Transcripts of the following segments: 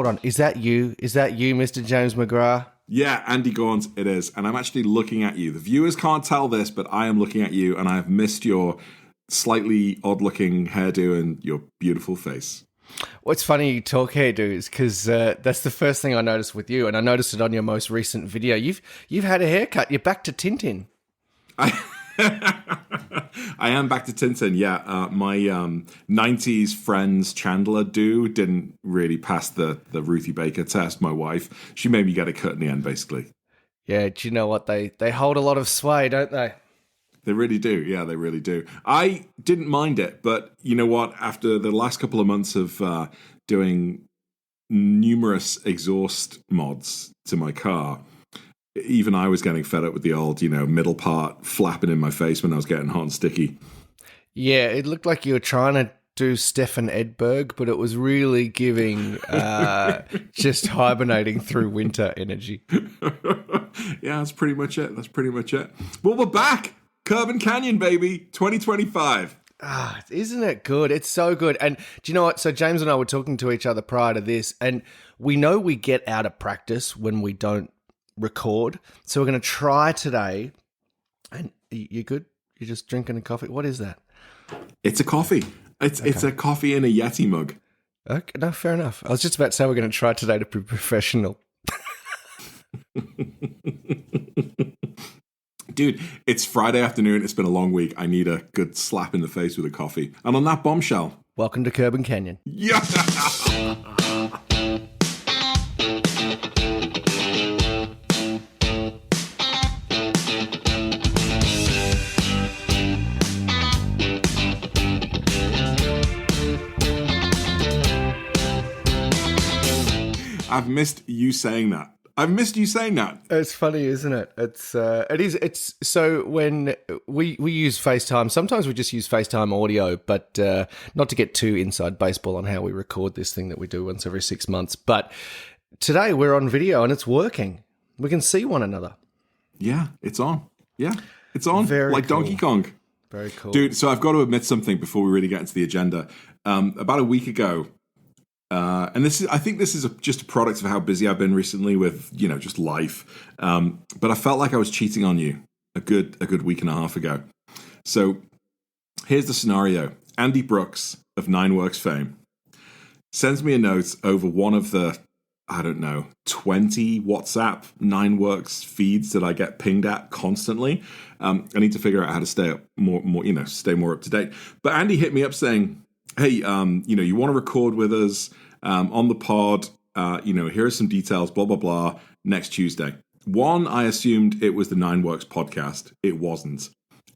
hold on. Is that you? Is that you, Mr. James McGrath? Yeah, Andy Gaunt, it is. And I'm actually looking at you. The viewers can't tell this, but I am looking at you, and I have missed your slightly odd-looking hairdo and your beautiful face. What's funny you talk hairdos, because that's the first thing I noticed with you, and I noticed it on your most recent video. You've had a haircut. You're back to Tintin. I am back to Tintin, yeah. My 90s Friends Chandler do didn't really pass the Ruthie Baker test, my wife. She made me get a cut in the end, basically. Yeah, do you know what? They hold a lot of sway, don't they? They really do. Yeah, they really do. I didn't mind it, but you know what? After the last couple of months of doing numerous exhaust mods to my car, even I was getting fed up with the old, middle part flapping in my face when I was getting hot and sticky. Yeah, it looked like you were trying to do Stefan Edberg, but it was really giving just hibernating through winter energy. Yeah, that's pretty much it. Well, we're back. Curb Canyon, baby. 2025. Isn't it good? It's so good. And do you know what? So James and I were talking to each other prior to this, and we know we get out of practice when we don't record. So we're going to try today. And you good? You're just drinking a coffee? What is that? It's a coffee. It's a coffee in a Yeti mug. Okay, no, fair enough. I was just about to say we're going to try today to be professional. Dude, it's Friday afternoon. It's been a long week. I need a good slap in the face with a coffee. And on that bombshell. Welcome to Curb Canyon. Yeah! I've missed you saying that. It's funny, isn't it? It's so when we use FaceTime, sometimes we just use FaceTime audio, but not to get too inside baseball on how we record this thing that we do once every 6 months. But today we're on video and it's working. We can see one another. Yeah, it's on. Very like cool. Donkey Kong. Very cool. Dude, so I've got to admit something before we really get into the agenda. About a week ago, and I think this is just a product of how busy I've been recently with, just life. But I felt like I was cheating on you a good week and a half ago. So here's the scenario. Andy Brooks of Nineworks fame sends me a note over one of the, 20 WhatsApp Nineworks feeds that I get pinged at constantly. I need to figure out how to stay up stay more up to date. But Andy hit me up saying, hey, you want to record with us on the pod, here are some details, blah, blah, blah, next Tuesday. One, I assumed it was the Nineworks podcast. It wasn't.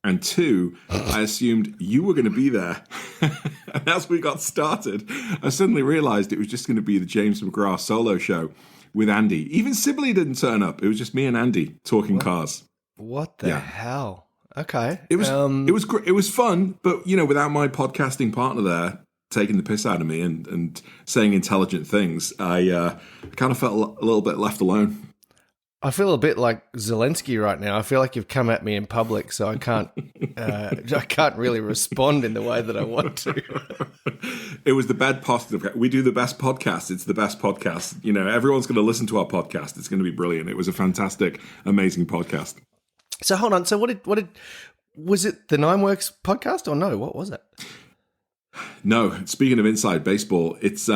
And two, I assumed you were going to be there. And as we got started, I suddenly realized it was just going to be the James McGrath solo show with Andy. Even Sibley didn't turn up. It was just me and Andy talking cars. What the hell? Okay. It was great. It was fun, but without my podcasting partner there taking the piss out of me and saying intelligent things, I kind of felt a little bit left alone. I feel a bit like Zelensky right now. I feel like you've come at me in public, so I can't really respond in the way that I want to. It was the bad positive. We do the best podcast. It's the best podcast. Everyone's going to listen to our podcast. It's going to be brilliant. It was a fantastic, amazing podcast. So hold on. So what was it the Nineworks podcast or no? What was it? No, speaking of inside baseball, it's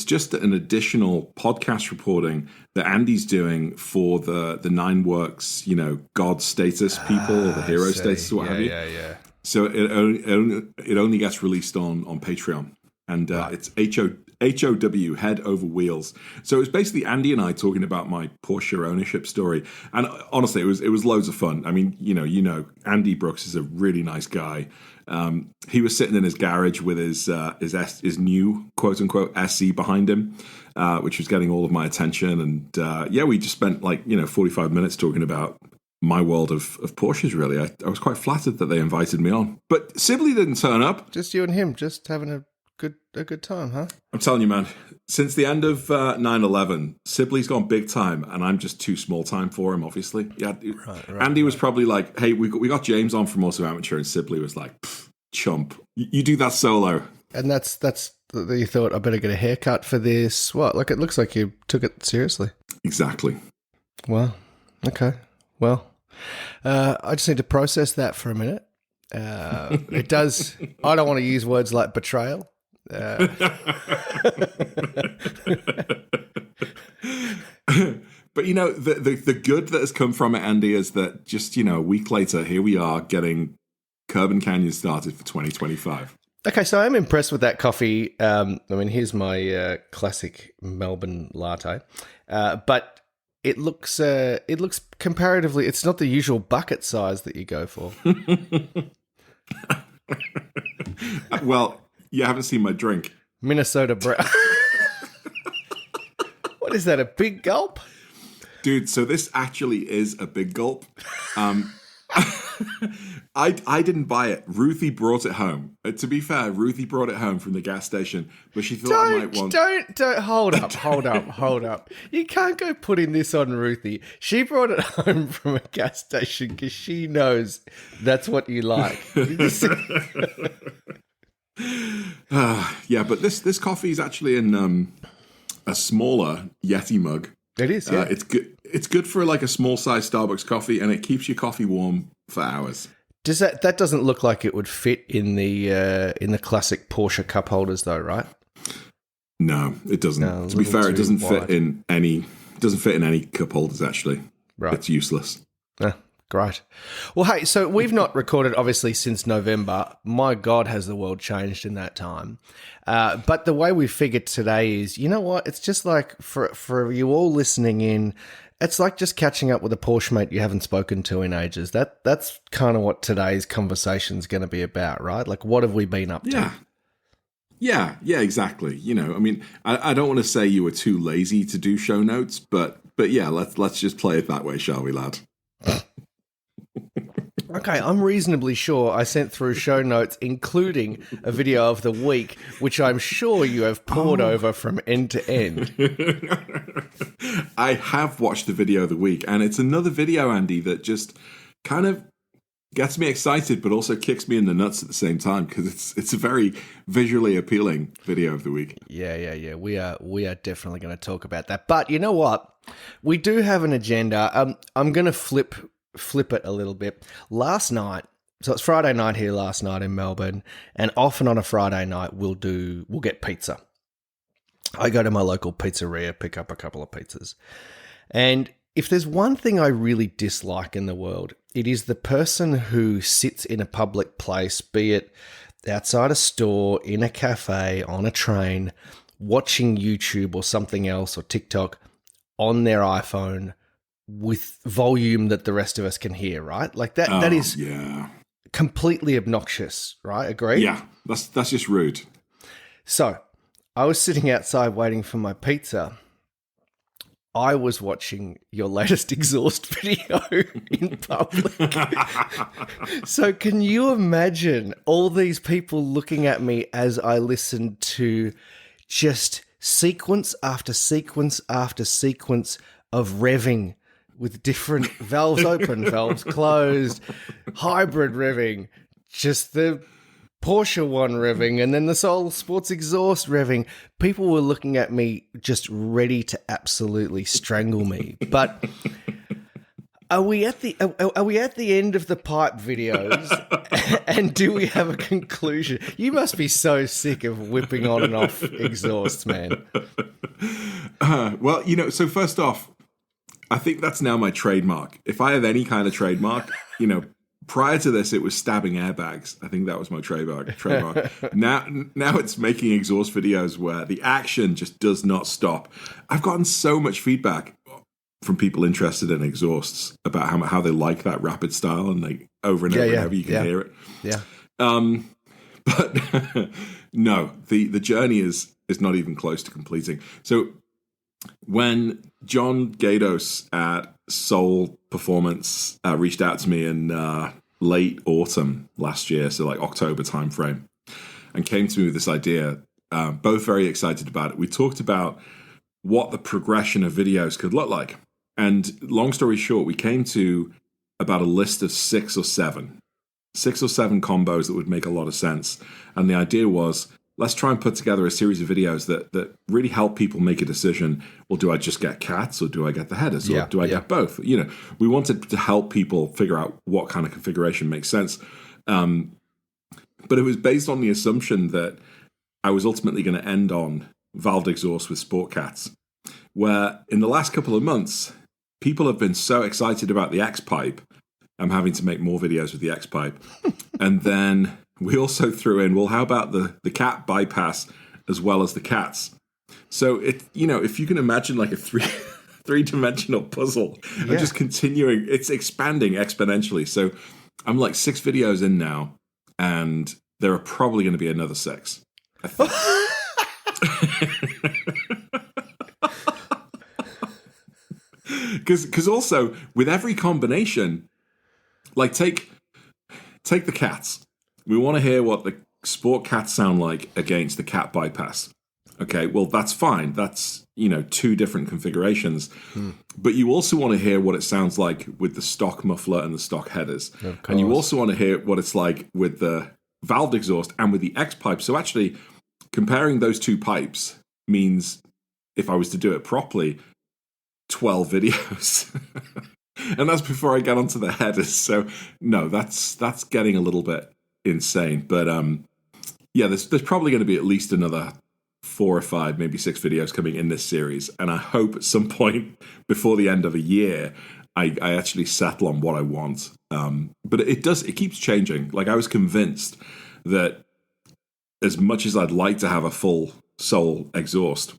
just an additional podcast reporting that Andy's doing for the Nineworks, God status people, or the hero status, or what have you. Yeah. So it only gets released on Patreon, and right. It's HOW, Head Over Wheels. So it was basically Andy and I talking about my Porsche ownership story, and honestly, it was loads of fun. I mean, Andy Brooks is a really nice guy. He was sitting in his garage with his new quote unquote SE behind him, which was getting all of my attention. And we just spent 45 minutes talking about my world of Porsches. Really, I was quite flattered that they invited me on. But Sibley didn't turn up. Just you and him, just having a good time, huh? I'm telling you, man. Since the end of 9/11, Sibley's gone big time, and I'm just too small time for him. Obviously, yeah. Right, Andy was probably like, "Hey, we got James on from Also Amateur," and Sibley was like, "Chump, you do that solo." And that's that you thought, I better get a haircut for this? What? Like, it looks like you took it seriously. Exactly. Well, okay. Well, I just need to process that for a minute. It does. I don't want to use words like betrayal. But the good that has come from it, Andy, is that just a week later, here we are getting Curb and Canyon started for 2025. Okay, so I'm impressed with that coffee. I mean, here's my classic Melbourne latte, but it looks comparatively. It's not the usual bucket size that you go for. Well, you haven't seen my drink. Minnesota Brown. What is that? A big gulp? Dude, so this actually is a big gulp. I didn't buy it. Ruthie brought it home. To be fair, Ruthie brought it home from the gas station, but she thought I might want... Don't, hold up. You can't go putting this on Ruthie. She brought it home from a gas station because she knows that's what you like. Yeah, but this coffee is actually in a smaller Yeti mug. It is, yeah. It's good. It's good for like a small size Starbucks coffee, and it keeps your coffee warm for hours. Does that doesn't look like it would fit in the classic Porsche cup holders, though, right? No, it doesn't. No, to be fair, it doesn't fit in any. Doesn't fit in any cup holders. Actually, right? It's useless. Great. Well, hey, so we've not recorded, obviously, since November. My God, has the world changed in that time. But the way we figured today is, you know what? It's just like, for you all listening in, it's like just catching up with a Porsche mate you haven't spoken to in ages. That's kind of what today's conversation is going to be about, right? Like, what have we been up to? Yeah, exactly. I mean, I don't want to say you were too lazy to do show notes, but yeah, let's just play it that way, shall we, lad? Okay, I'm reasonably sure I sent through show notes, including a video of the week, which I'm sure you have poured over from end to end. I have watched the video of the week, and it's another video, Andy, that just kind of gets me excited, but also kicks me in the nuts at the same time, because it's a very visually appealing video of the week. Yeah. We are definitely going to talk about that. But you know what? We do have an agenda. I'm going to flip it a little bit. Last night, so it's Friday night here last night in Melbourne, and often on a Friday night we'll get pizza. I go to my local pizzeria, pick up a couple of pizzas. And if there's one thing I really dislike in the world, it is the person who sits in a public place, be it outside a store, in a cafe, on a train, watching YouTube or something else or TikTok on their iPhone with volume that the rest of us can hear, right? Like that is completely obnoxious, right? Agree? Yeah, that's just rude. So I was sitting outside waiting for my pizza. I was watching your latest exhaust video in public. So can you imagine all these people looking at me as I listened to just sequence after sequence after sequence of revving with different valves open, valves closed, hybrid revving, just the Porsche one revving, and then the Soul Sports exhaust revving. People were looking at me just ready to absolutely strangle me. But are we at the end of the pipe videos? And do we have a conclusion? You must be so sick of whipping on and off exhausts, man. Well, so first off, I think that's now my trademark. If I have any kind of trademark, prior to this, it was stabbing airbags. I think that was my trademark. Now it's making exhaust videos where the action just does not stop. I've gotten so much feedback from people interested in exhausts about how they like that rapid style, and like over and over you can hear it. Yeah. But no, the journey is not even close to completing. So when John Gatos at Soul Performance reached out to me in late autumn last year, so like October timeframe, and came to me with this idea, both very excited about it. We talked about what the progression of videos could look like. And long story short, we came to about a list of six or seven combos that would make a lot of sense. And the idea was, let's try and put together a series of videos that really help people make a decision. Well, do I just get cats or do I get the headers or do I get both? We wanted to help people figure out what kind of configuration makes sense. But it was based on the assumption that I was ultimately going to end on valved exhaust with sport cats, where in the last couple of months, people have been so excited about the X-Pipe. I'm having to make more videos with the X-Pipe. And then we also threw in, well, how about the cat bypass as well as the cats? So, if you can imagine like a three-dimensional puzzle, and just continuing, it's expanding exponentially. So I'm like 6 videos in now, and there are probably going to be another 6. I think. Because also with every combination, like take the cats. We want to hear what the sport cats sound like against the cat bypass. Okay, well that's fine. That's 2 different configurations. But you also want to hear what it sounds like with the stock muffler and the stock headers, and you also want to hear what it's like with the valved exhaust and with the X-Pipe. So actually, comparing those 2 pipes means, if I was to do it properly, 12 videos. And that's before I get onto the headers. So no, that's getting a little bit insane. But there's probably going to be at least another 4 or 5, maybe 6 videos coming in this series. And I hope at some point before the end of a year, I actually settle on what I want. But it keeps changing. Like, I was convinced that as much as I'd like to have a full Soul exhaust,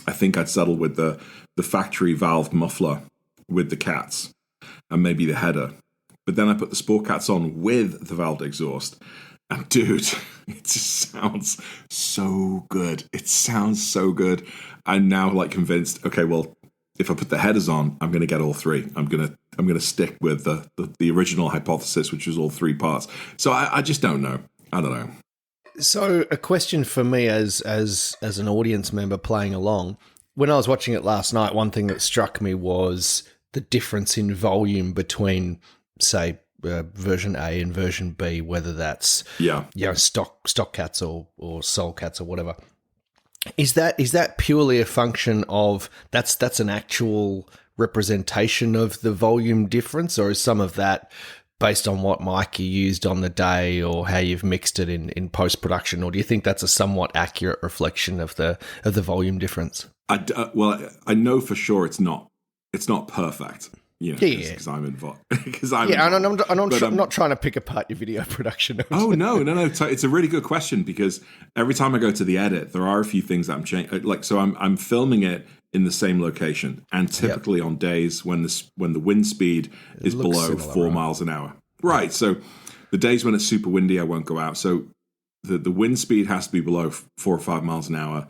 I think I'd settle with the factory valve muffler with the cats and maybe the header. But then I put the sport cats on with the valved exhaust, and dude, it just sounds so good. It sounds so good. I'm now like convinced, okay, well, if I put the headers on, I'm going to get all 3. I'm going to stick with the original hypothesis, which was all 3 parts. So I just don't know. I don't know. So a question for me as an audience member playing along, when I was watching it last night, one thing that struck me was the difference in volume between, say, version A and version B, whether that's stock cats or soul cats or whatever. Is that purely a function of that's an actual representation of the volume difference, or is some of that based on what mic you used on the day or how you've mixed it in post-production, or do you think that's a somewhat accurate reflection of the volume difference? I know for sure it's not perfect. Because I'm involved. I'm not trying to pick apart your video production. Oh, no. It's a really good question, because every time I go to the edit, there are a few things that I'm changing. Like, so I'm filming it in the same location, and typically on days when the wind speed is below 4 miles an hour. Right. So the days when it's super windy, I won't go out. So the wind speed has to be below 4 or 5 miles an hour.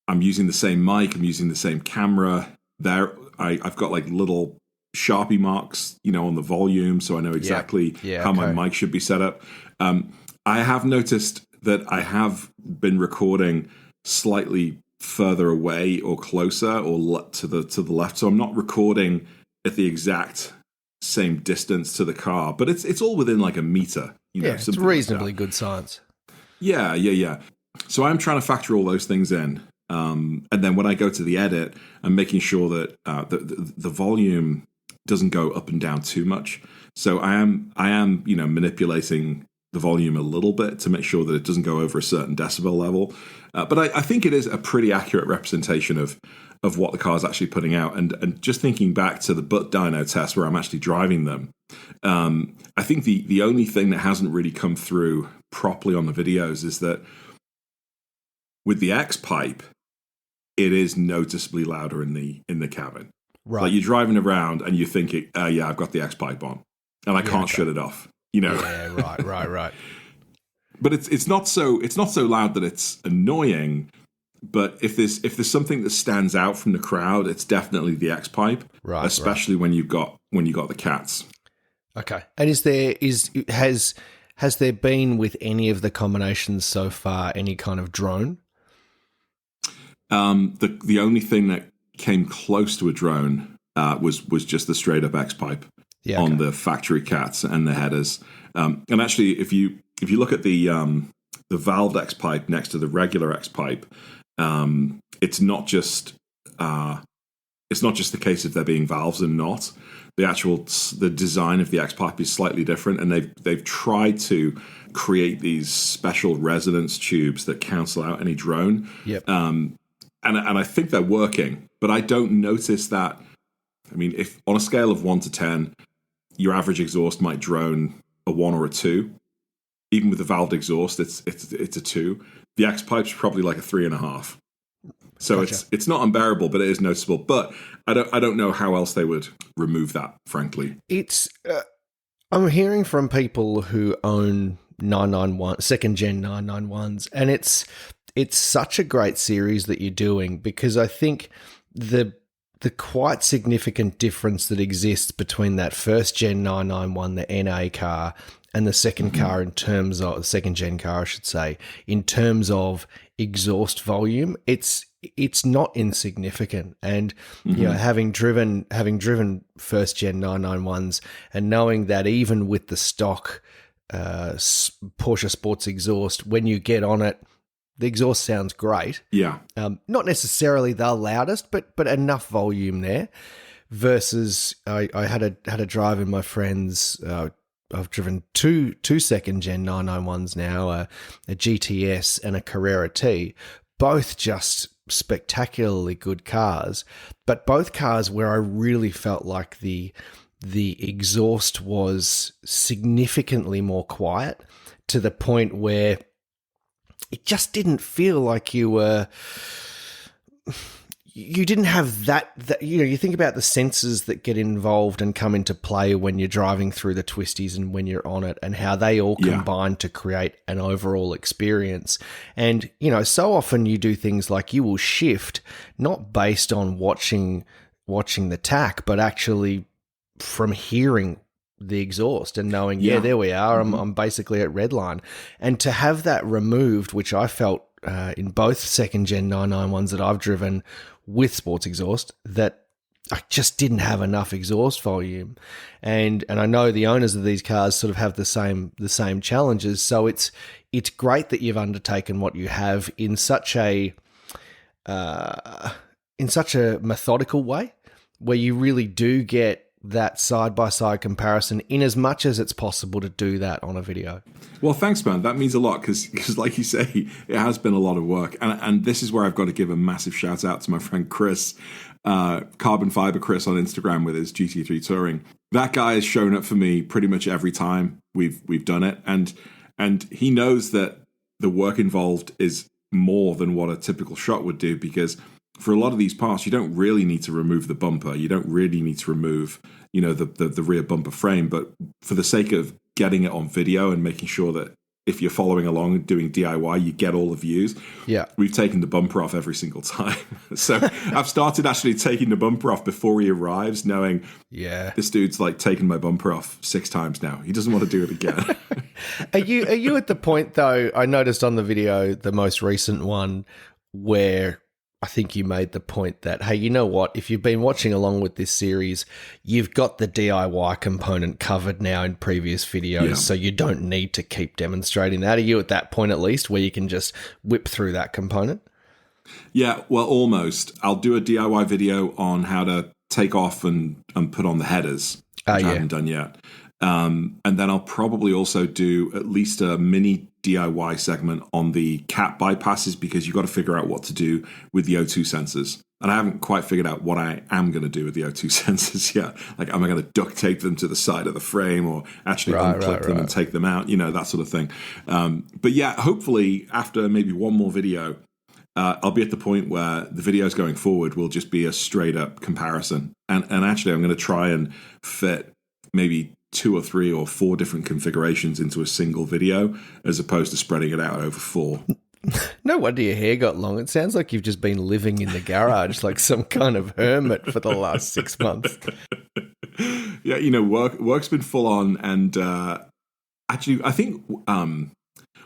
I'm using the same mic. I'm using the same camera. I've got like little Sharpie marks, on the volume, so I know exactly how my mic should be set up. I have noticed that I have been recording slightly further away or closer or to the left, so I'm not recording at the exact same distance to the car, but it's all within like a meter. It's reasonably good science. Yeah. So I'm trying to factor all those things in. And then when I go to the edit, I'm making sure that the volume doesn't go up and down too much. So I am manipulating the volume a little bit to make sure that it doesn't go over a certain decibel level. But I think it is a pretty accurate representation of what the car is actually putting out. And just thinking back to the butt dyno test where I'm actually driving them, I think the only thing that hasn't really come through properly on the videos is that with the X-Pipe, it is noticeably louder in the cabin. Right. Like, you're driving around and you're thinking, I've got the X-Pipe on and I can't shut it off. Yeah, right. But it's not so loud that it's annoying. But if there's something that stands out from the crowd, it's definitely the X-Pipe, right? Especially when you got the cats. Okay. And has there been, with any of the combinations so far, any kind of drone? The only thing that came close to a drone was just the straight up X-Pipe on the factory cats and the headers. And actually, if you look at the the valved X pipe next to the regular X pipe, it's not just the case of there being valves and not. The design of the X pipe is slightly different, and they've tried to create these special resonance tubes that cancel out any drone. Yep. And I think they're working, but I don't notice that. I mean, if on a scale of 1 to 10, your average exhaust might drone a 1 or a 2. Even with the valved exhaust, it's a 2. The X pipe's probably like a 3.5. So Gotcha. it's not unbearable, but it is noticeable. But I don't know how else they would remove that, frankly. It's I'm hearing from people who own 991 second gen 991s, and it's such a great series that you're doing, because I think the quite significant difference that exists between that first gen 991, the NA car, and the second car in terms of second gen car, I should say, in terms of exhaust volume, it's not insignificant. And you know, having driven first gen 991s and knowing that even with the stock Porsche Sports exhaust, when you get on it, the exhaust sounds great. Yeah. Not necessarily the loudest, but enough volume there. Versus, I had a drive in my friend's. I've driven two second gen 991s now, a GTS and a Carrera T, both just spectacularly good cars, but both cars where I really felt like the exhaust was significantly more quiet, to the point where it just didn't feel like you didn't have that, you know, you think about the sensors that get involved and come into play when you're driving through the twisties and when you're on it, and how they all combine to create an overall experience. And, you know, so often you do things like you will shift, not based on watching the tack, but actually from hearing the exhaust and knowing, there we are, I'm basically at redline. And to have that removed, which I felt in both second gen 991s that I've driven with sports exhaust, that I just didn't have enough exhaust volume. And I know the owners of these cars sort of have the same challenges. So it's great that you've undertaken what you have in such a methodical way, where you really do get that side-by-side comparison, in as much as it's possible to do that on a video. Well, thanks, man. That means a lot, because like you say, it has been a lot of work. And this is where I've got to give a massive shout out to my friend Chris, Carbon Fiber Chris on Instagram with his GT3 Touring. That guy has shown up for me pretty much every time we've done it. And he knows that the work involved is more than what a typical shot would do, because for a lot of these parts, you don't really need to remove the bumper. You don't really need to remove, you know, the rear bumper frame. But for the sake of getting it on video and making sure that if you're following along and doing DIY, you get all the views. Yeah, we've taken the bumper off every single time. So I've started actually taking the bumper off before he arrives, knowing, this dude's like taken my bumper off 6 times now. He doesn't want to do it again. Are you at the point, though? I noticed on the video, the most recent one, where I think you made the point that, hey, you know what? If you've been watching along with this series, you've got the DIY component covered now in previous videos, so you don't need to keep demonstrating that. Are you at that point, at least, where you can just whip through that component? Yeah, well, almost. I'll do a DIY video on how to take off and put on the headers, which I haven't done yet. And then I'll probably also do at least a mini DIY segment on the cat bypasses, because you've got to figure out what to do with the O2 sensors. And I haven't quite figured out what I am going to do with the O2 sensors yet. Like, am I going to duct tape them to the side of the frame, or actually unclip them and take them out? You know, that sort of thing. But yeah, hopefully after maybe one more video, I'll be at the point where the videos going forward will just be a straight up comparison. And actually, I'm going to try and fit maybe 2 or 3 or 4 different configurations into a single video, as opposed to spreading it out over 4. No wonder your hair got long. It sounds like you've just been living in the garage like some kind of hermit for the last 6 months. Yeah, you know, work's been full on. And actually, I think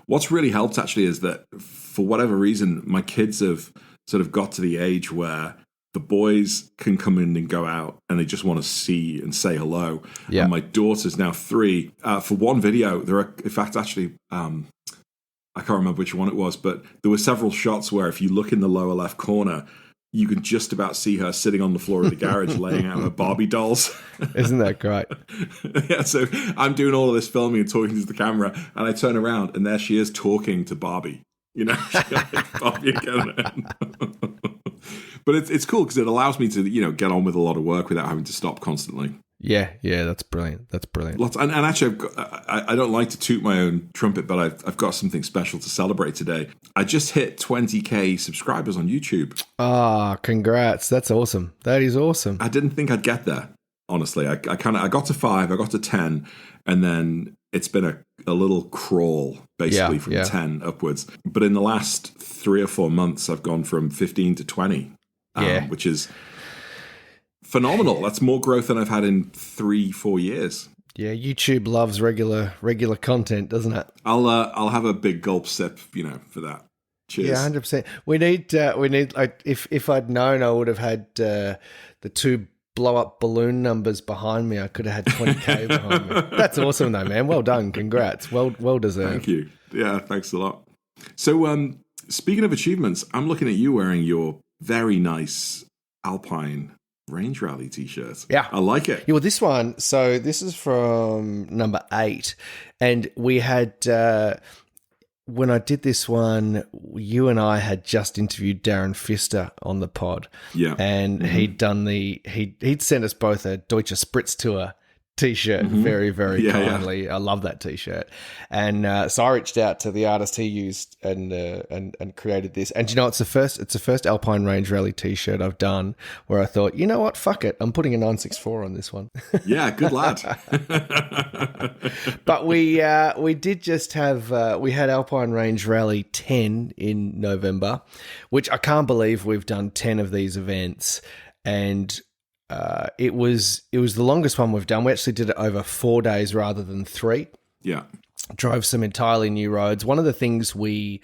what's really helped actually is that for whatever reason, my kids have sort of got to the age where the boys can come in and go out, and they just want to see and say hello. Yeah. And my daughter's now 3. For one video, there are, in fact, actually, I can't remember which one it was, but there were several shots where if you look in the lower left corner, you can just about see her sitting on the floor of the garage laying out her Barbie dolls. Isn't that great? Yeah, so I'm doing all of this filming and talking to the camera, and I turn around, and there she is talking to Barbie. You know, Barbie again. But it's cool because it allows me to, you know, get on with a lot of work without having to stop constantly. Yeah, that's brilliant. That's brilliant. Lots, and actually, I don't like to toot my own trumpet, but I've got something special to celebrate today. I just hit 20K subscribers on YouTube. Ah, congrats! That's awesome. That is awesome. I didn't think I'd get there. Honestly, I got to 5, I got to 10, and then it's been a little crawl basically from 10 upwards. But in the last 3 or 4 months, I've gone from 15 to 20, which is phenomenal. That's more growth than I've had in 3-4 years. Yeah, YouTube loves regular content, doesn't it? I'll have a big gulp sip, you know, for that. Cheers. Yeah, 100%. We need. If I'd known, I would have had the 2 blow up balloon numbers behind me. I could have had 20K behind me. That's awesome, though, man. Well done. Congrats. Well deserved. Thank you. Yeah, thanks a lot. So, speaking of achievements, I'm looking at you wearing your very nice Alpine Range Rally t-shirt. Yeah. I like it. Yeah, well, this one, so this is from number 8. And we had, when I did this one, you and I had just interviewed Darren Pfister on the pod. Yeah. And he'd sent us both a Deutsche Spritz Tour t-shirt very, very kindly. Yeah. I love that t-shirt. And so I reached out to the artist he used and created this. And you know, it's the first Alpine Range Rally t-shirt I've done where I thought, you know what, fuck it, I'm putting a 964 on this one. Yeah, good lad. But we did just have we had Alpine Range Rally 10 in November, which I can't believe we've done 10 of these events. And it was the longest one we've done. We actually did it over 4 days rather than 3. Yeah. Drove some entirely new roads. One of the things we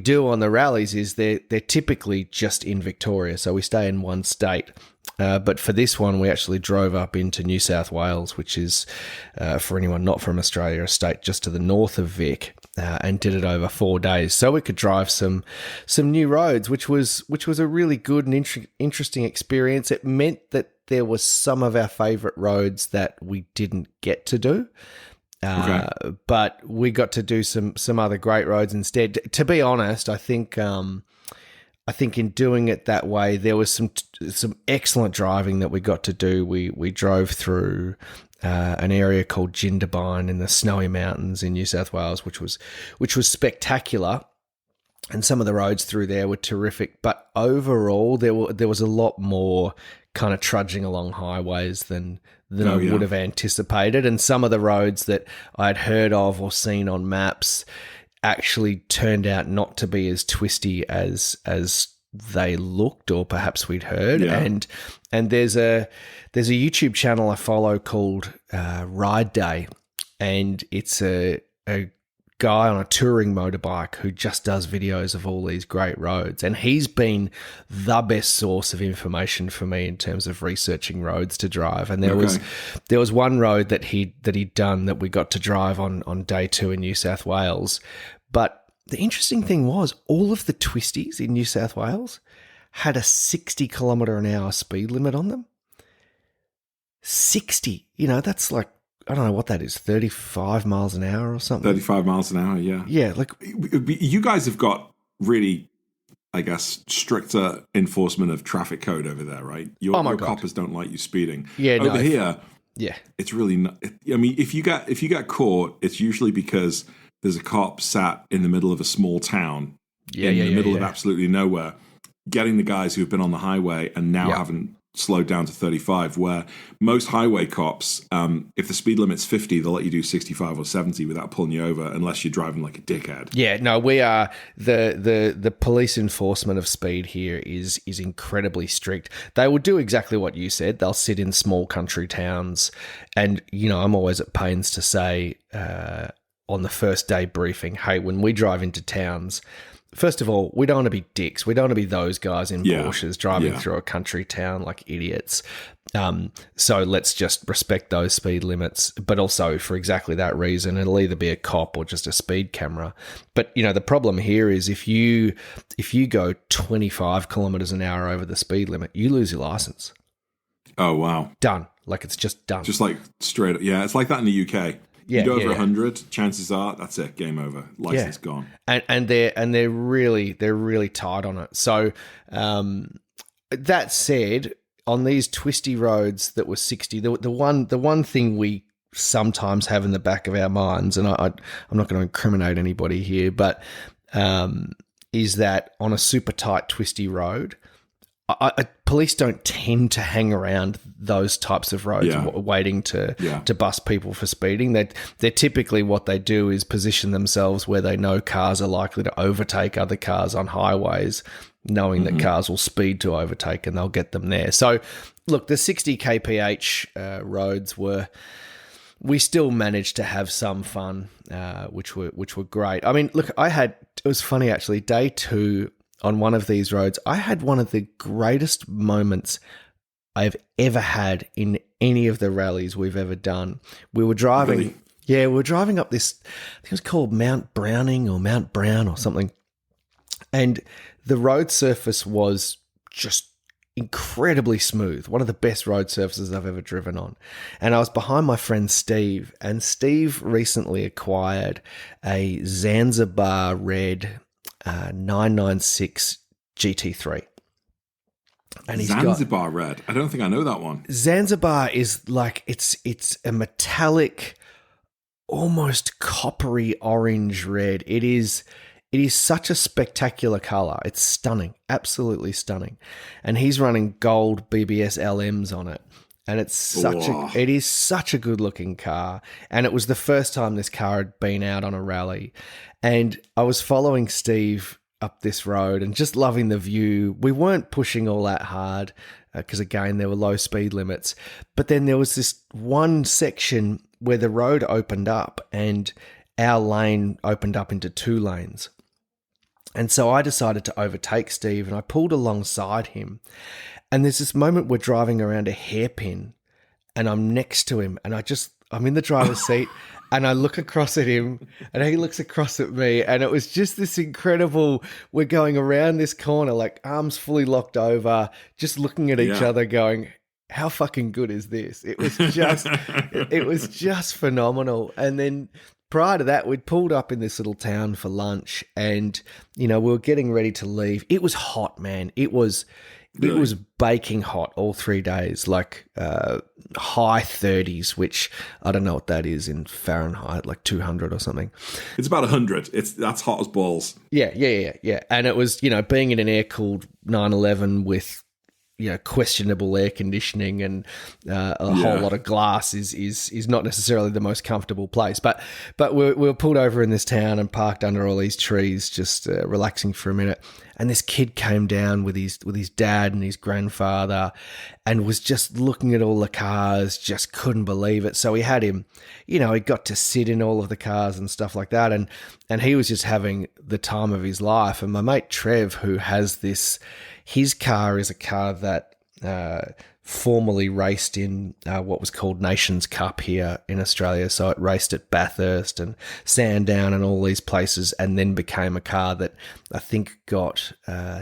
do on the rallies is they're typically just in Victoria, so we stay in one state. But for this one, we actually drove up into New South Wales, which is, for anyone not from Australia, a state just to the north of Vic, and did it over 4 days. So we could drive some new roads, which was a really good and interesting experience. It meant that there was some of our favourite roads that we didn't get to do. But we got to do some other great roads instead. To be honest, I think in doing it that way, there was some excellent driving that we got to do. We drove through an area called Jindabyne in the Snowy Mountains in New South Wales, which was spectacular, and some of the roads through there were terrific. But overall, there was a lot more kind of trudging along highways than I would have anticipated, and some of the roads that I'd heard of or seen on maps actually turned out not to be as twisty as they looked, or perhaps we'd heard. Yeah. And there's a YouTube channel I follow called Ride Day, and it's a guy on a touring motorbike who just does videos of all these great roads, and he's been the best source of information for me in terms of researching roads to drive. And there was one road that he'd done that we got to drive on day 2 in New South Wales. But the interesting thing was all of the twisties in New South Wales had a 60 kilometre an hour speed limit on them. 60, you know, that's like, I don't know what that is, 35 miles an hour or something. 35 miles an hour, yeah. Yeah, like you guys have got really, I guess, stricter enforcement of traffic code over there, right? Your coppers don't like you speeding. Yeah, over here, yeah, it's really not. I mean, if you get caught, it's usually because there's a cop sat in the middle of a small town, in the middle of absolutely nowhere, getting the guys who've been on the highway and now haven't slowed down to 35, where most highway cops, if the speed limit's 50, they'll let you do 65 or 70 without pulling you over unless you're driving like a dickhead. Yeah, no, we are the police enforcement of speed here is incredibly strict. They will do exactly what you said. They'll sit in small country towns, and you know, I'm always at pains to say on the first day briefing, hey, when we drive into towns, first of all, we don't want to be dicks. We don't want to be those guys in Yeah. Porsches driving Yeah. through a country town like idiots. So let's just respect those speed limits. But also for exactly that reason, it'll either be a cop or just a speed camera. But the problem here is if you go 25 kilometers an hour over the speed limit, you lose your license. Oh, wow. Done. Like it's just done. Just like straight up. Yeah, it's like that in the UK. Yeah, you go over yeah. 100, chances are that's it, game over. License gone. And they're really tight on it. So that said, on these twisty roads that were 60, the one thing we sometimes have in the back of our minds, and I'm not going to incriminate anybody here, but is that on a super tight twisty road, police don't tend to hang around those types of roads waiting to bust people for speeding. They're typically, what they do is position themselves where they know cars are likely to overtake other cars on highways, knowing that cars will speed to overtake, and they'll get them there. So, look, the 60 kph roads we still managed to have some fun, which were great. I mean, look, it was funny actually, day 2 on one of these roads, I had one of the greatest moments I've ever had in any of the rallies we've ever done. We were driving, Really? we were driving up this, I think it was called Mount Browning or Mount Brown or something. And the road surface was just incredibly smooth, one of the best road surfaces I've ever driven on. And I was behind my friend Steve, and Steve recently acquired a Zanzibar red 996 GT3. And he's Zanzibar red. I don't think I know that one. Zanzibar is like, it's a metallic, almost coppery orange red. It is such a spectacular color. It's stunning, absolutely stunning. And he's running gold BBS LMs on it. And it is such a good looking car. And it was the first time this car had been out on a rally. And I was following Steve up this road and just loving the view. We weren't pushing all that hard because, again, there were low speed limits. But then there was this one section where the road opened up and our lane opened up into 2 lanes. And so I decided to overtake Steve, and I pulled alongside him. And there's this moment we're driving around a hairpin, and I'm next to him, and I'm in the driver's seat, and I look across at him, and he looks across at me, and it was just this incredible, we're going around this corner, like arms fully locked over, just looking at each other going, how fucking good is this? It was just, it was just phenomenal. And then prior to that, we'd pulled up in this little town for lunch, and, we were getting ready to leave. It was hot, man. It was baking hot all 3 days, like high 30s, which I don't know what that is in Fahrenheit, like 200 or something. It's about 100. That's hot as balls. Yeah. And it was, being in an air-cooled 911 with, questionable air conditioning and a whole lot of glass is not necessarily the most comfortable place. But we were pulled over in this town and parked under all these trees, just relaxing for a minute. And this kid came down with his dad and his grandfather, and was just looking at all the cars, just couldn't believe it. So we had him, he got to sit in all of the cars and stuff like that, and he was just having the time of his life. And my mate Trev, who has this, his car is a car that formerly raced in what was called Nations Cup here in Australia. So it raced at Bathurst and Sandown and all these places, and then became a car that I think got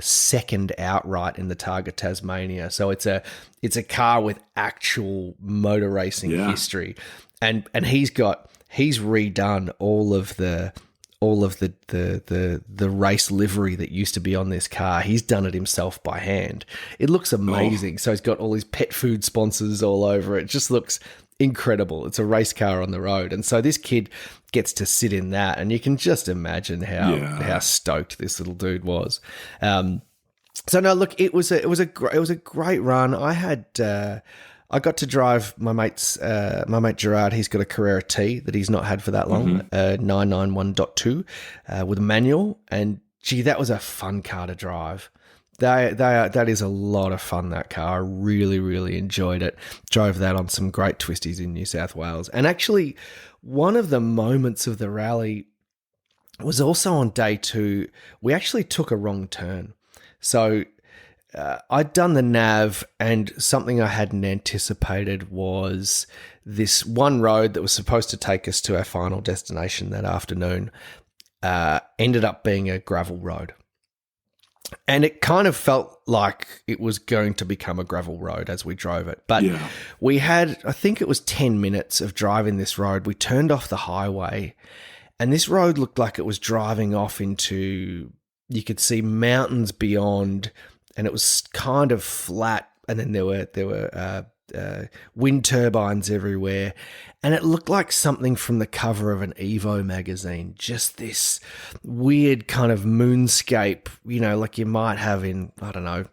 second outright in the Targa Tasmania. So it's a car with actual motor racing history, and he's redone all of the race livery that used to be on this car. He's done it himself by hand. It looks amazing. So he's got all these pet food sponsors all over it. It just looks incredible. It's a race car on the road. And so this kid gets to sit in that, and you can just imagine how stoked this little dude was. So no, look, it was a great run. I got to drive my mate Gerard. He's got a Carrera T that he's not had for that long, 991.2 with a manual. And gee, that was a fun car to drive. That is a lot of fun, that car. I really, really enjoyed it. Drove that on some great twisties in New South Wales. And actually, one of the moments of the rally was also on day 2, we actually took a wrong turn. So I'd done the nav, and something I hadn't anticipated was this one road that was supposed to take us to our final destination that afternoon ended up being a gravel road. And it kind of felt like it was going to become a gravel road as we drove it. But we had, I think it was 10 minutes of driving this road. We turned off the highway, and this road looked like it was driving off into, you could see mountains beyond, and it was kind of flat. And then there were wind turbines everywhere. And it looked like something from the cover of an Evo magazine, just this weird kind of moonscape, like you might have in, I don't know,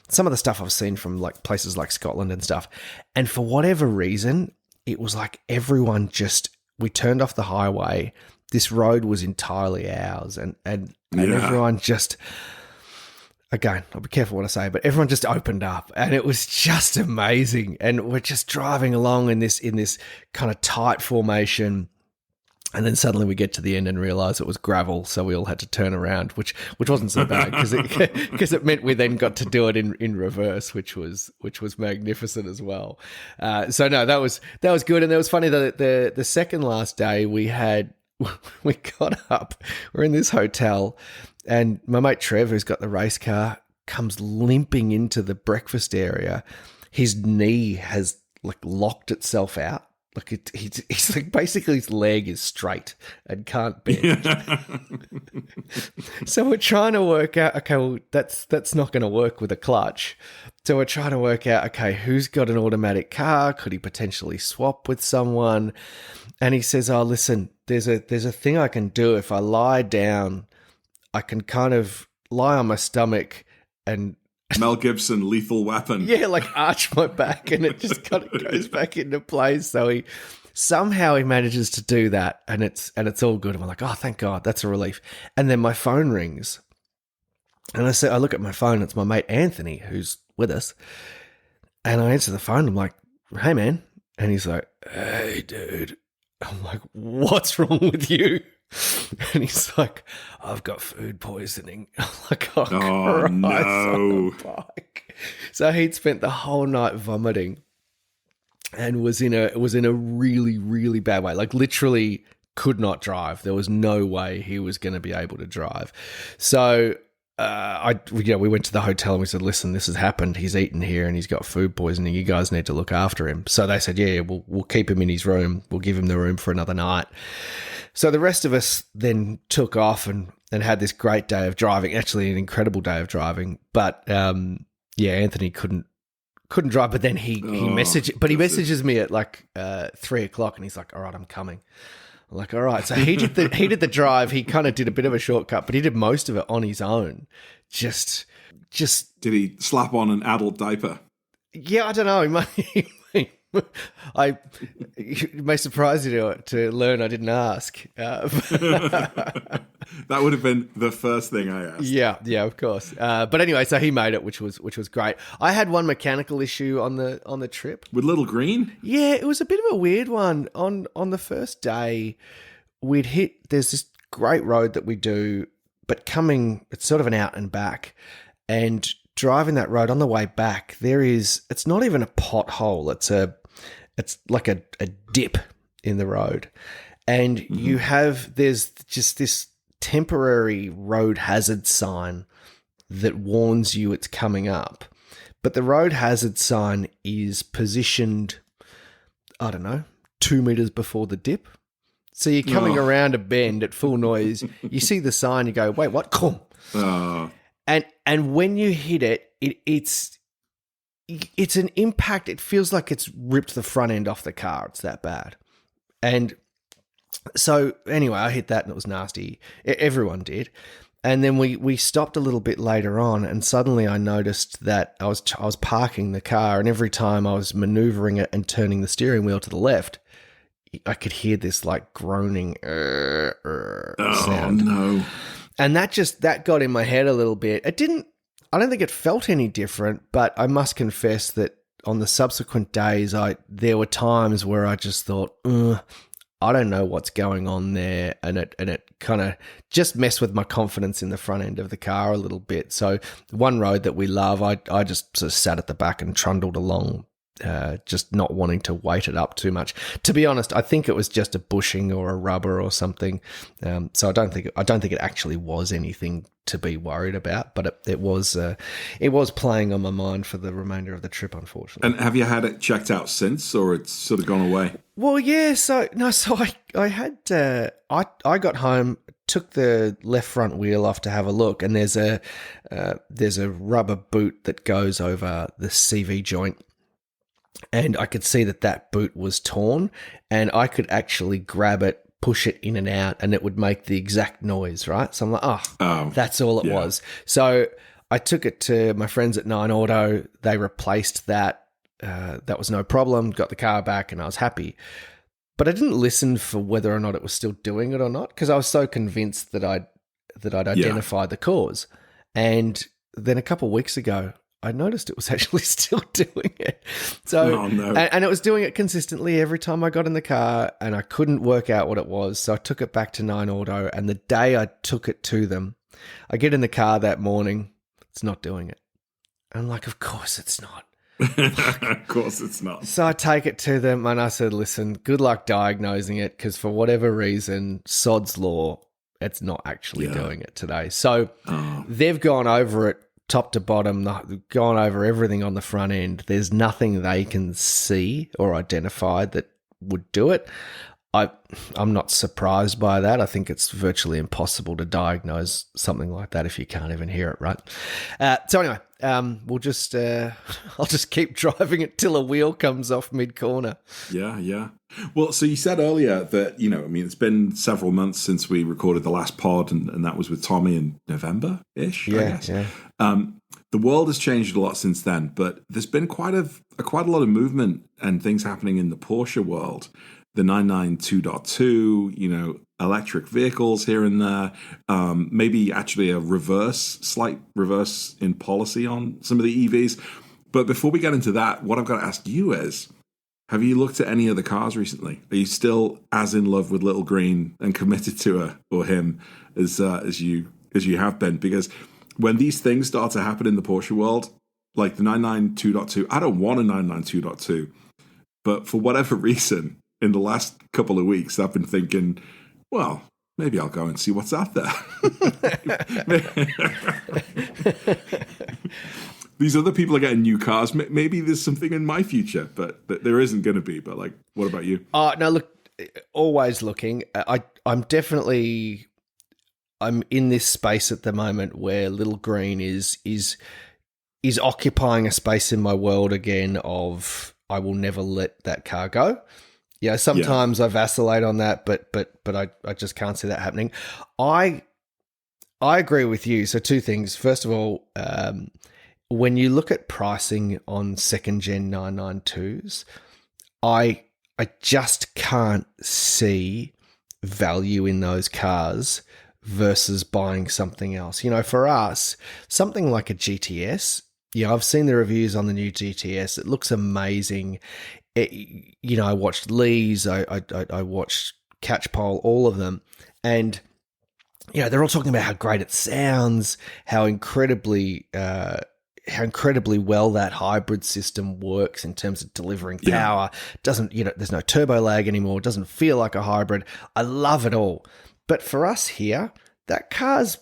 some of the stuff I've seen from like places like Scotland and stuff. And for whatever reason, it was like we turned off the highway. This road was entirely ours. And everyone just, again, I'll be careful what I say, but everyone just opened up, and it was just amazing. And we're just driving along in this kind of tight formation, and then suddenly we get to the end and realize it was gravel, so we all had to turn around, which wasn't so bad because it meant we then got to do it in reverse, which was magnificent as well. So no, that was good, and it was funny that the second last day we got up, we're in this hotel. And my mate Trev, who's got the race car, comes limping into the breakfast area. His knee has like locked itself out. Like he's like, basically his leg is straight and can't bend. So we're trying to work out, okay, well, that's not going to work with a clutch. So we're trying to work out, okay, who's got an automatic car? Could he potentially swap with someone? And he says, oh, listen, there's a thing I can do. If I lie down, I can kind of lie on my stomach and Mel Gibson, Lethal Weapon. Yeah, like arch my back, and it just kind of goes back into place. So he manages to do that, and it's all good. And I'm like, oh, thank God, that's a relief. And then my phone rings, and I look at my phone. It's my mate Anthony who's with us, and I answer the phone. I'm like, hey man, and he's like, hey dude. I'm like, what's wrong with you? And he's like, I've got food poisoning. I'm like, oh Christ, no. So he'd spent the whole night vomiting and was in a really, really bad way. Like literally could not drive. There was no way he was going to be able to drive. So we went to the hotel and we said, listen, this has happened. He's eaten here and he's got food poisoning. You guys need to look after him. So they said, yeah, we'll keep him in his room. We'll give him the room for another night. So the rest of us then took off and had this great day of driving, actually an incredible day of driving. But Anthony couldn't drive. But then he messages me at like 3:00 and he's like, all right, I'm coming. I'm like, all right. So he did the drive. He kind of did a bit of a shortcut, but he did most of it on his own. Just did he slap on an adult diaper? Yeah, I don't know. It may surprise you to learn I didn't ask. That would have been the first thing I asked. Yeah, of course. But anyway, so he made it, which was great. I had one mechanical issue on the trip with Little Green. Yeah, it was a bit of a weird one. On the first day, there's this great road that we do, but it's sort of an out and back, and driving that road on the way back, it's not even a pothole. It's like a dip in the road. And there's just this temporary road hazard sign that warns you it's coming up. But the road hazard sign is positioned, I don't know, 2 meters before the dip. So you're coming around a bend at full noise. You see the sign, you go, wait, what? Come. And when you hit it, it's an impact. It feels like it's ripped the front end off the car. It's that bad. And so anyway, I hit that and it was nasty. Everyone did. And then we stopped a little bit later on, and suddenly I noticed that I was parking the car, and every time I was maneuvering it and turning the steering wheel to the left, I could hear this like groaning sound. Oh no. And that got in my head a little bit. I don't think it felt any different, but I must confess that on the subsequent days, there were times where I just thought, I don't know what's going on there, and it kind of just messed with my confidence in the front end of the car a little bit. So one road that we love, I just sort of sat at the back and trundled along, just not wanting to weight it up too much. To be honest, I think it was just a bushing or a rubber or something. So I don't think it actually was anything to be worried about, but it was playing on my mind for the remainder of the trip, unfortunately. And have you had it checked out since, or it's sort of gone away? Well, yeah. So I had I got home, took the left front wheel off to have a look, and there's a rubber boot that goes over the CV joint. And I could see that boot was torn, and I could actually grab it, push it in and out, and it would make the exact noise, right? So I'm like, oh, that's all it was. So I took it to my friends at 9 Auto. They replaced that. That was no problem. Got the car back, and I was happy. But I didn't listen for whether or not it was still doing it or not, because I was so convinced that I'd identified the cause. And then a couple of weeks ago, I noticed it was actually still doing it. So, and it was doing it consistently every time I got in the car, and I couldn't work out what it was. So I took it back to 9 Auto, and the day I took it to them, I get in the car that morning, it's not doing it. I'm like, of course it's not. Of course it's not. So I take it to them, and I said, listen, good luck diagnosing it, because for whatever reason, sod's law, it's not actually doing it today. So they've gone over it top to bottom, gone over everything on the front end. There's nothing they can see or identify that would do it. I'm not surprised by that. I think it's virtually impossible to diagnose something like that if you can't even hear it, right? So anyway, we'll just I'll just keep driving it till a wheel comes off mid-corner. Yeah. Well, so you said earlier that, it's been several months since we recorded the last pod, and that was with Tommy in November-ish, I guess. Yeah. The world has changed a lot since then, but there's been quite a lot of movement and things happening in the Porsche world. The 992.2, electric vehicles here and there, maybe actually a slight reverse in policy on some of the EVs. But before we get into that, what I've got to ask you is, have you looked at any of the cars recently? Are you still as in love with Little Green and committed to her or him as you have been? Because when these things start to happen in the Porsche world, like the 992.2, I don't want a 992.2, but for whatever reason, in the last couple of weeks, I've been thinking, well, maybe I'll go and see what's out there. These other people are getting new cars. Maybe there's something in my future, but there isn't going to be. But what about you? No, look, always looking. I'm in this space at the moment where Little Green is occupying a space in my world again of I will never let that car go. Yeah, sometimes I vacillate on that, but I just can't see that happening. I agree with you. So two things. First of all, when you look at pricing on second gen 992s, I just can't see value in those cars versus buying something else. For us, something like a GTS, I've seen the reviews on the new GTS. It looks amazing. I watched Lee's, I watched Catchpole, all of them, and they're all talking about how great it sounds, how incredibly well that hybrid system works in terms of delivering power. Doesn't there's no turbo lag anymore. It doesn't feel like a hybrid. I love it all, but for us here, that car's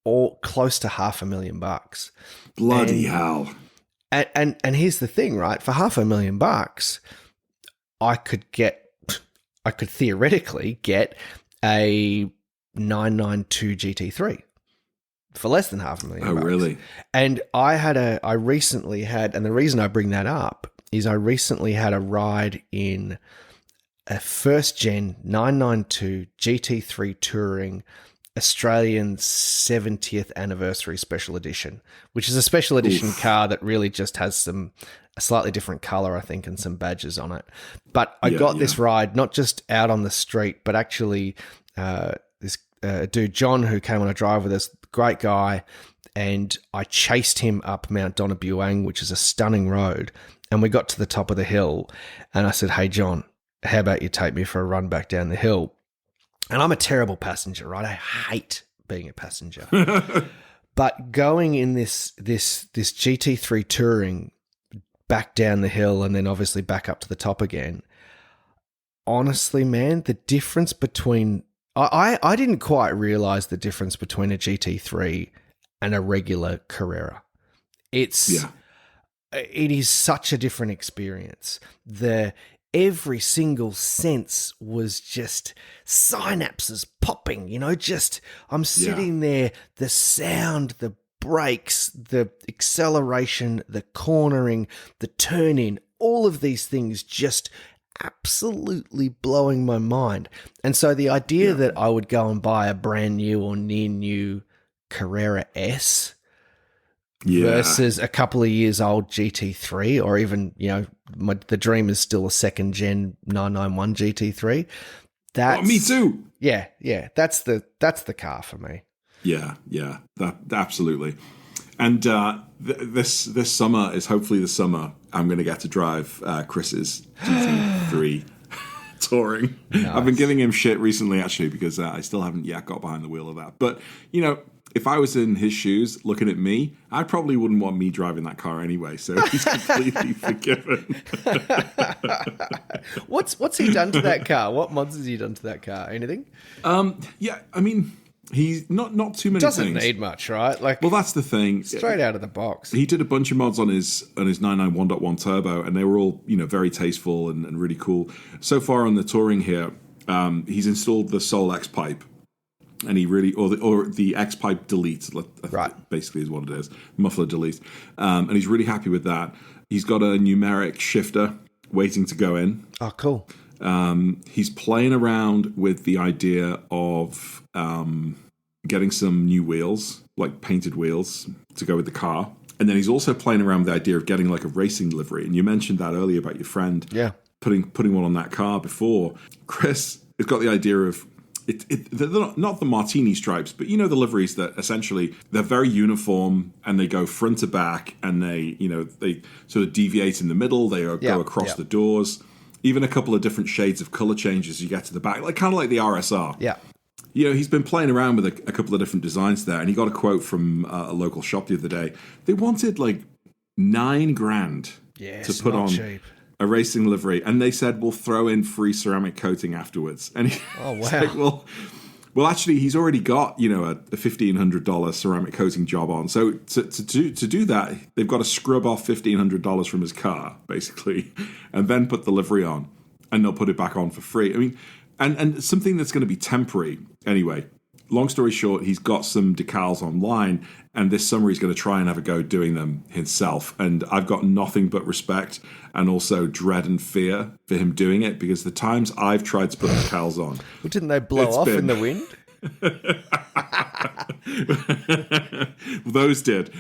all close to $500,000. Bloody hell. And here's the thing, right? For $500,000, I could theoretically get a 992 GT3 for less than $500,000. Oh, really? And I recently had, and the reason I bring that up is I recently had a ride in a first gen 992 GT3 Touring Australian 70th anniversary special edition, which is a special edition car that really just has a slightly different color, I think, and some badges on it. But I got this ride not just out on the street, but actually this dude, John, who came on a drive with us, great guy, and I chased him up Mount Donabuang, which is a stunning road, and we got to the top of the hill, and I said, hey, John, how about you take me for a run back down the hill? And I'm a terrible passenger, right? I hate being a passenger. But going in this GT3 touring back down the hill and then obviously back up to the top again, honestly, man, the difference between... I didn't quite realize the difference between a GT3 and a regular Carrera. It is such a different experience. Every single sense was just synapses popping, just I'm sitting there, the sound, the brakes, the acceleration, the cornering, the turn in, all of these things just absolutely blowing my mind. And so the idea that I would go and buy a brand new or near new Carrera S versus a couple of years old GT3, or even, the dream is still a second gen 991 GT3. That's me too. Yeah. That's the car for me. Yeah, that absolutely. And this summer is hopefully the summer I'm going to get to drive Chris's GT3 touring. Nice. I've been giving him shit recently, actually, because I still haven't yet got behind the wheel of that. But, if I was in his shoes looking at me, I probably wouldn't want me driving that car anyway. So he's completely forgiven. What's he done to that car? What mods has he done to that car? Anything? He's not too many Doesn't things. Need much, right? Well, that's the thing. Straight out of the box. He did a bunch of mods on his 991.1 turbo, and they were all very tasteful and really cool. So far on the touring here, he's installed the Soul X pipe, and he really or the X pipe delete, right? Basically, is what it is, muffler delete, and he's really happy with that. He's got a numeric shifter waiting to go in. Oh, cool. He's playing around with the idea of getting some new wheels, like painted wheels, to go with the car. And then he's also playing around with the idea of getting like a racing livery. And you mentioned that earlier about your friend putting one on that car before. Chris has got the idea of they're not the martini stripes, but the liveries that essentially they're very uniform and they go front to back, and they sort of deviate in the middle. They go across the doors. Even a couple of different shades of color changes you get to the back, kind of like the RSR. Yeah. He's been playing around with a couple of different designs there, and he got a quote from a local shop the other day. They wanted like $9,000 to put on cheap. A racing livery, and they said, we'll throw in free ceramic coating afterwards. And he's like, well, actually, he's already got, a $1,500 ceramic coating job on. So to do that, they've got to scrub off $1,500 from his car, basically, and then put the livery on, and they'll put it back on for free. I mean, and something that's going to be temporary anyway. Long story short, he's got some decals online, and this summer he's going to try and have a go doing them himself. And I've got nothing but respect and also dread and fear for him doing it, because the times I've tried to put decals on... Well, didn't they blow off in the wind? Those did.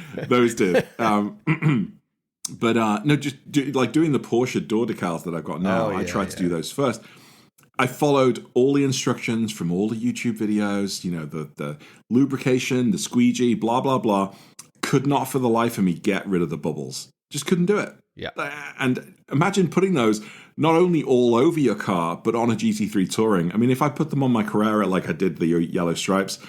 But no, just doing the Porsche door decals that I've got now, I tried to do those first. I followed all the instructions from all the YouTube videos, the lubrication, the squeegee, blah, blah, blah. Could not for the life of me get rid of the bubbles. Just couldn't do it. Yeah. And imagine putting those not only all over your car, but on a GT3 Touring. I mean, if I put them on my Carrera like I did the yellow stripes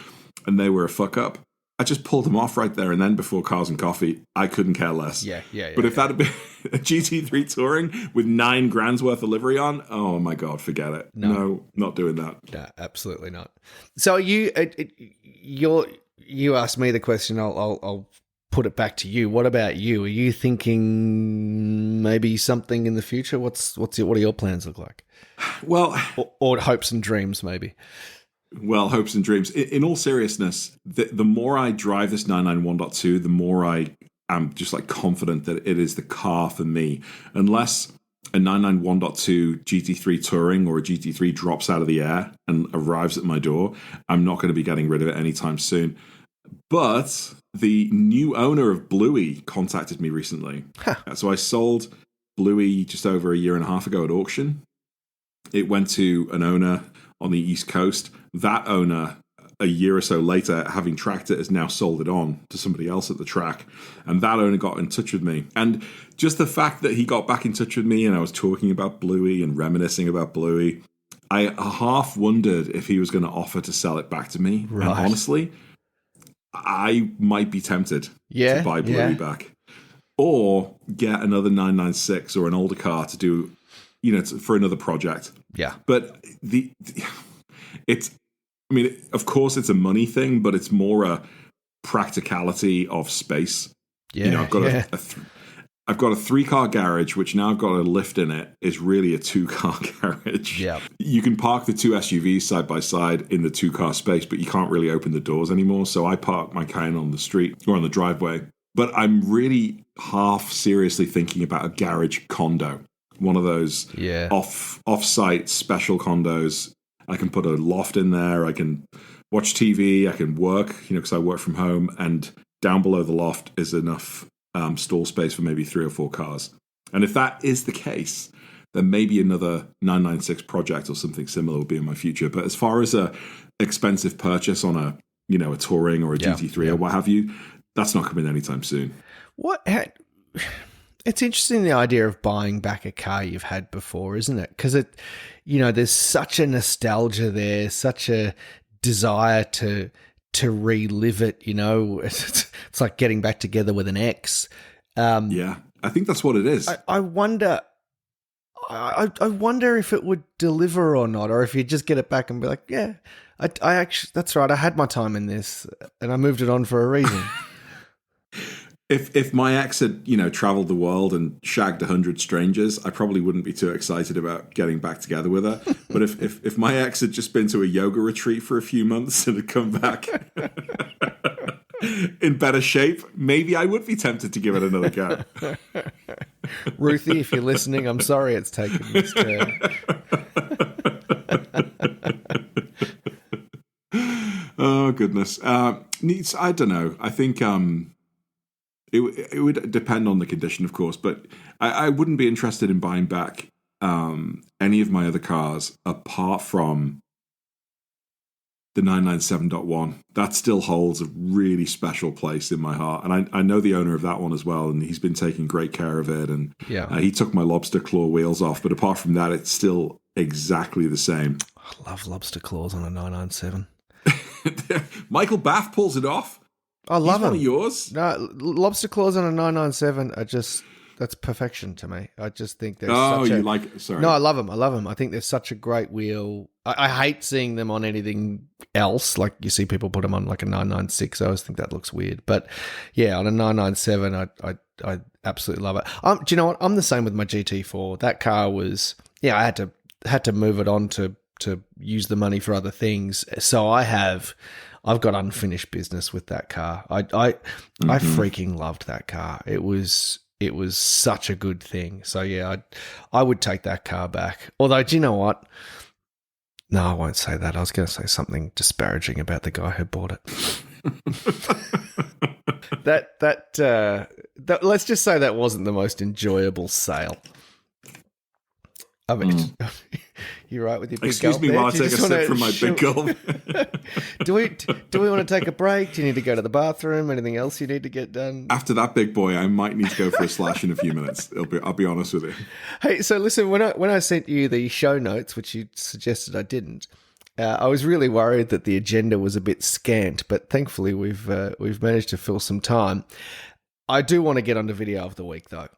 and they were a fuck up, I just pulled them off right there and then before Cars and Coffee. I couldn't care less. But if that had been a GT3 Touring with $9,000 worth of livery on, oh my God, forget it. No, not doing that. No, absolutely not. So you asked me the question. I'll put it back to you. What about you? Are you thinking maybe something in the future? What are your plans look like? Well, or hopes and dreams, maybe. Well, hopes and dreams. In all seriousness, the more I drive this 991.2, the more I am just confident that it is the car for me. Unless a 991.2 GT3 Touring or a GT3 drops out of the air and arrives at my door, I'm not going to be getting rid of it anytime soon. But the new owner of Bluey contacted me recently. So I sold Bluey just over a year and a half ago at auction. It went to an owner on the East Coast. That owner a year or so later, having tracked it, has now sold it on to somebody else at the track. And that owner got in touch with me. And just the fact that he got back in touch with me and I was talking about Bluey and reminiscing about Bluey, I half wondered if he was going to offer to sell it back to me. Right. And honestly, I might be tempted to buy Bluey back. Or get another 996 or an older car to do, for another project. Yeah. But of course it's a money thing, but it's more a practicality of space. Yeah. I've got I've got a 3-car garage, which now I've got a lift in it, is really a 2-car garage. Yeah. You can park the 2 SUVs side by side in the 2-car space, but you can't really open the doors anymore. So I park my Cayenne on the street or on the driveway. But I'm really half seriously thinking about a garage condo, one of those off-site special condos. I can put a loft in there. I can watch TV. I can work, because I work from home. And down below the loft is enough stall space for maybe 3 or 4 cars. And if that is the case, then maybe another 996 project or something similar will be in my future. But as far as a expensive purchase on a Touring or a GT3 or what have you, that's not coming anytime soon. It's interesting, the idea of buying back a car you've had before, isn't it? Because there's such a nostalgia there, such a desire to relive it. It's like getting back together with an ex. I think that's what it is. I wonder. I wonder if it would deliver or not, or if you just get it back and be like, yeah, I actually, that's right. I had my time in this, and I moved it on for a reason. If my ex had, traveled the world and shagged 100 strangers, I probably wouldn't be too excited about getting back together with her. But if my ex had just been to a yoga retreat for a few months and had come back in better shape, maybe I would be tempted to give it another go. Ruthie, if you're listening, I'm sorry it's taken this turn. Oh, goodness. I don't know. I think... It would depend on the condition, of course, but I wouldn't be interested in buying back any of my other cars apart from the 997.1. That still holds a really special place in my heart. And I know the owner of that one as well, and he's been taking great care of it. And he took my lobster claw wheels off, but apart from that, it's still exactly the same. I love lobster claws on a 997. Michael Baff pulls it off. I love them. One of yours? No, lobster claws on a 997 are just, that's perfection to me. I just think they're sorry. No, I love them. I think they're such a great wheel. I hate seeing them on anything else. Like you see people put them on like a 996. I always think that looks weird. But yeah, on a 997, I absolutely love it. Do you know what? I'm the same with my GT4. That car was, I had to move it on to use the money for other things. So I've got unfinished business with that car. I freaking loved that car. It was such a good thing. So yeah, I would take that car back. Although, do you know what? No, I won't say that. I was going to say something disparaging about the guy who bought it. that let's just say that wasn't the most enjoyable sale. I mean, you're right with your big Excuse gulp me there. while I take a sip from my big gulp. Do we want to take a break? Do you need to go to the bathroom? Anything else you need to get done? After that big boy, I might need to go for a slash in a few minutes. I'll be honest with you. Hey, so listen, when I sent you the show notes, which you suggested I didn't, I was really worried that the agenda was a bit scant, but thankfully we've managed to fill some time. I do want to get on to video of the week, though.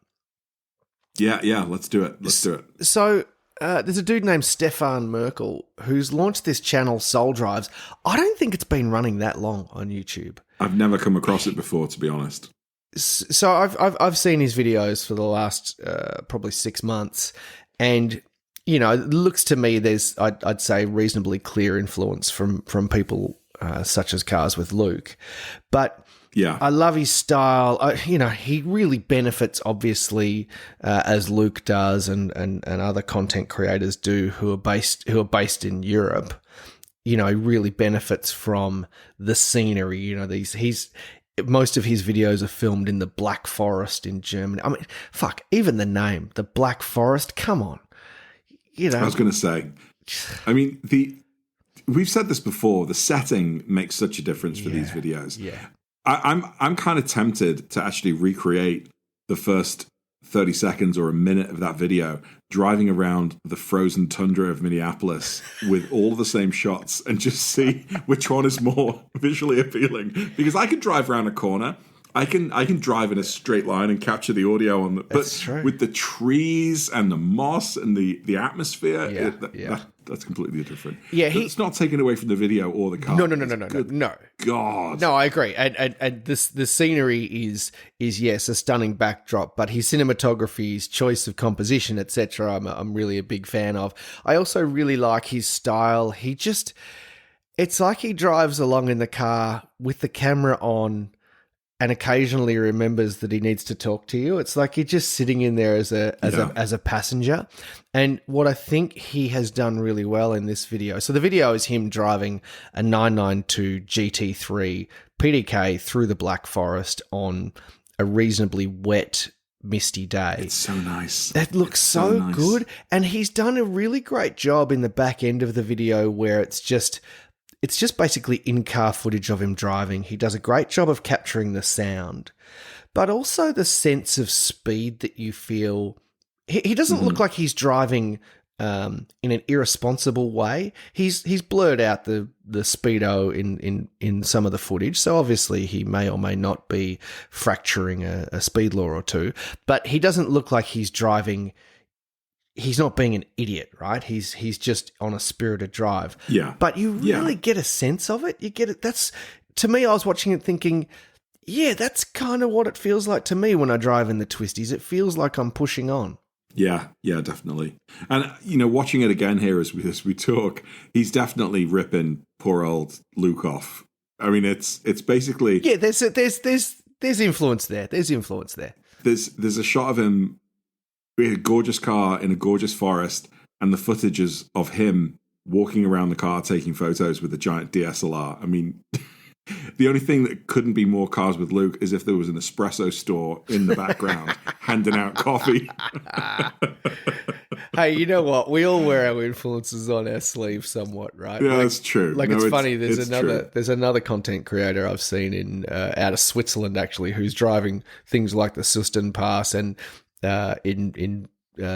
Yeah, let's do it. So there's a dude named Stefan Merkel who's launched this channel, Soul Drives. I don't think it's been running that long on YouTube. I've never come across it before, to be honest. So I've seen his videos for the last probably 6 months, and it looks to me there's I'd say reasonably clear influence from people such as Cars with Luke, but. Yeah, I love his style. He really benefits, obviously, as Luke does, and other content creators do who are based in Europe. He really benefits from the scenery. Most of his videos are filmed in the Black Forest in Germany. I mean, fuck, even the name, the Black Forest. Come on, I was going to say. I mean, we've said this before. The setting makes such a difference for these videos. Yeah. I'm kind of tempted to actually recreate the first 30 seconds or a minute of that video driving around the frozen tundra of Minneapolis with all the same shots and just see which one is more visually appealing. Because I can drive around a corner. I can drive in a straight line and capture the audio on the, but with the trees and the moss and the atmosphere, that's completely different. Yeah, it's not taken away from the video or the car. No. God, no, I agree. And the scenery is yes a stunning backdrop, but his cinematography, his choice of composition, etc. I'm really a big fan of. I also really like his style. It's like he drives along in the car with the camera on, and occasionally remembers that he needs to talk to you. It's like you're just sitting in there as a passenger. And what I think he has done really well in this video. So the video is him driving a 992 GT3 PDK through the Black Forest on a reasonably wet, misty day. It's so nice. That looks so nice. Good. And he's done a really great job in the back end of the video where it's just basically in-car footage of him driving. He does a great job of capturing the sound, but also the sense of speed that you feel. He doesn't look like he's driving in an irresponsible way. He's blurred out the speedo in some of the footage, so obviously he may or may not be fracturing a speed law or two, but he doesn't look like he's driving. He's not being an idiot, right? He's just on a spirited drive. Yeah. But you really get a sense of it. You get it. That's, to me, I was watching it thinking, yeah, that's kind of what it feels like to me when I drive in the twisties. It feels like I'm pushing on. Yeah, definitely. And, watching it again here as we talk, he's definitely ripping poor old Luke off. I mean, it's basically... Yeah, there's influence there. There's influence there. There's a shot of him with a gorgeous car in a gorgeous forest, and the footage is of him walking around the car taking photos with a giant DSLR. I mean, the only thing that couldn't be more Cars with Luke is if there was an espresso store in the background handing out coffee. Hey, you know what? We all wear our influences on our sleeve somewhat, right? Yeah, that's true. It's funny. There's another content creator I've seen in out of Switzerland actually who's driving things like the Susten Pass and in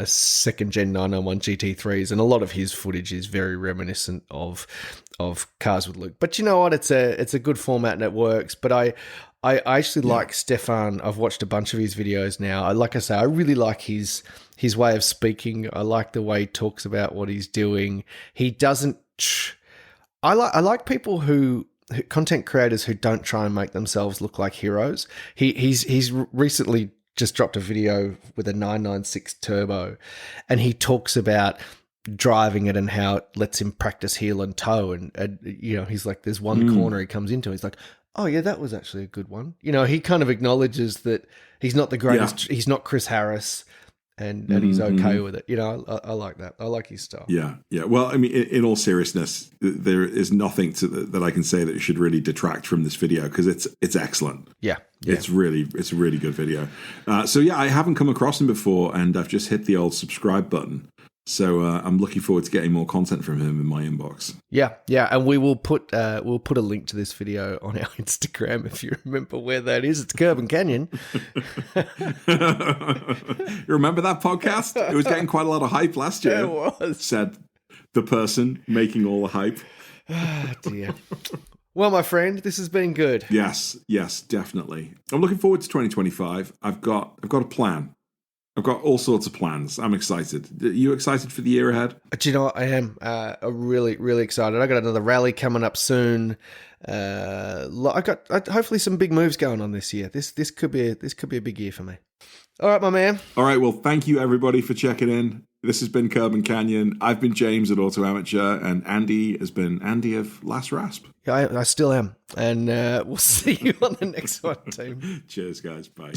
second gen 991 GT3s, and a lot of his footage is very reminiscent of Cars with Luke. But you know what? It's a good format and it works. But I actually like Stefan. I've watched a bunch of his videos now. Like I say, I really like his way of speaking. I like the way he talks about what he's doing. He doesn't. I like people who content creators who don't try and make themselves look like heroes. He's recently just dropped a video with a 996 turbo, and he talks about driving it and how it lets him practice heel and toe. And he's like, there's one corner he comes into, he's like, oh yeah, that was actually a good one. He kind of acknowledges that he's not the greatest. Yeah. He's not Chris Harris. And he's okay with it. I like that. I like his style. Yeah. Well, I mean, in all seriousness, there is nothing that I can say that should really detract from this video because it's excellent. Yeah. It's a really good video. So yeah, I haven't come across him before, and I've just hit the old subscribe button. So I'm looking forward to getting more content from him in my inbox. Yeah, and we will put a link to this video on our Instagram if you remember where that is. It's Curb and Canyon. You remember that podcast? It was getting quite a lot of hype last year. It was. Said the person making all the hype. Ah, dear. Well, my friend, this has been good. Yes, definitely. I'm looking forward to 2025. I've got a plan. I've got all sorts of plans. I'm excited. Are you excited for the year ahead? Do you know what? I am really, really excited. I got another rally coming up soon. I got hopefully some big moves going on this year. This could be a big year for me. All right, my man. All right. Well, thank you everybody for checking in. This has been Curb and Canyon. I've been James at Auto Amateur, and Andy has been Andy of Last Rasp. Yeah, I still am. And we'll see you on the next one, team. Cheers, guys. Bye.